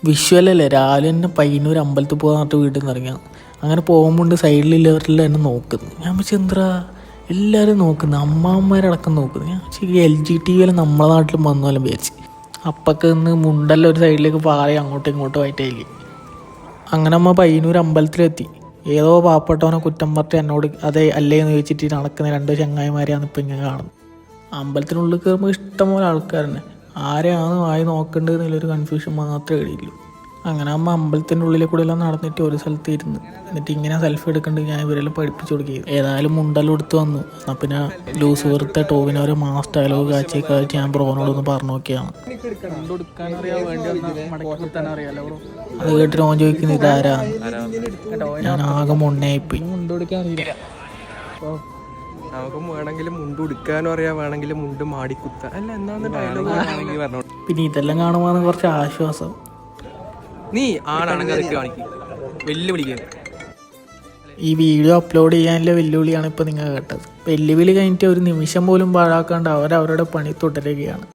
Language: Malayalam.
വിഷ്വലല്ലേ, രാവിലെ തന്നെ പയ്യന്നൂർ അമ്പലത്തിൽ പോകാൻ പറഞ്ഞിട്ട് വീട്ടിൽ നിന്ന് ഇറങ്ങിയാണ്. അങ്ങനെ പോകുമ്പോൾ സൈഡിലുള്ളവരിൽ തന്നെ നോക്കുന്നു. ഞാൻ വെച്ചാൽ എന്താ എല്ലാവരും നോക്കുന്നു, അമ്മാവന്മാരടക്കം നോക്കുന്നു. ഞാൻ വെച്ചാൽ LGTV നമ്മളെ നാട്ടിലും വന്നോലും വിചാരിച്ച്. അപ്പൊക്കെ നിന്ന് മുണ്ടെല്ലാം ഒരു സൈഡിലേക്ക് പാറി അങ്ങോട്ടും ഇങ്ങോട്ടും ആയിട്ടില്ലേ. അങ്ങനെ അമ്മ പയ്യന്നൂർ അമ്പലത്തിലെത്തി. ഏതോ പാവപ്പെട്ടവനെ കുറ്റം പറഞ്ഞിട്ട് എന്നോട് അതേ അല്ലേ എന്ന് ചോദിച്ചിട്ട് നടക്കുന്ന 2 ചങ്ങായിമാരെയാണ് ഇപ്പം ഇങ്ങനെ കാണുന്നത്. അമ്പലത്തിനുള്ളിൽ കയറുമ്പോൾ ഇഷ്ടംപോലെ ആൾക്കാരുണ്ട്. ആരെയാണ് ആയി നോക്കേണ്ടതെന്നുള്ളൊരു കൺഫ്യൂഷൻ മാത്രമേ കഴിയുള്ളൂ. അങ്ങനെ അമ്പലത്തിൻ്റെ ഉള്ളിലെ കൂടെ എല്ലാം നടന്നിട്ട് ഒരു സ്ഥലത്ത് ഇരുന്ന് എന്നിട്ട് ഇങ്ങനെ സെൽഫി എടുക്കേണ്ടത് ഞാൻ ഇവരെല്ലാം പഠിപ്പിച്ചു കൊടുക്കുകയും ഏതായാലും മുണ്ടെല്ലാം എടുത്ത് വന്നു. എന്നാൽ പിന്നെ ലൂസിഫറിത്തെ ടോവിനോരെ മാസ് ഡയലോഗ് കാഴ്ചയൊക്കെ ഞാൻ ബ്രോനോടൊന്ന് പറഞ്ഞു നോക്കിയാണ്. അത് കേട്ടിട്ട് ഓൻ ചോദിക്കുന്നത് ഇതാരാ. ഞാൻ ആകെ മുണ്ണയായിപ്പോയി. നമുക്ക് വേണമെങ്കിലും മുണ്ട് ഉടുക്കാനും അറിയാം, വേണമെങ്കിലും മുണ്ട് മാടിക്കുത്ത അല്ല എന്താന്ന് ഡയലോഗ് പറഞ്ഞു. പിന്നെ ഇതെല്ലാം കാണുമ്പോൾ കുറച്ച് ആശ്വാസം. നീ ആണാണെങ്കിൽ വെല്ലുവിളിക്കുക. ഈ വീഡിയോ അപ്ലോഡ് ചെയ്യാനുള്ള വെല്ലുവിളിയാണ് ഇപ്പോൾ നിങ്ങൾ കേട്ടത്. വെല്ലുവിളി കഴിഞ്ഞിട്ട് ഒരു നിമിഷം പോലും പാഴാക്കാണ്ട് അവരവരുടെ പണി തുടരുകയാണ്.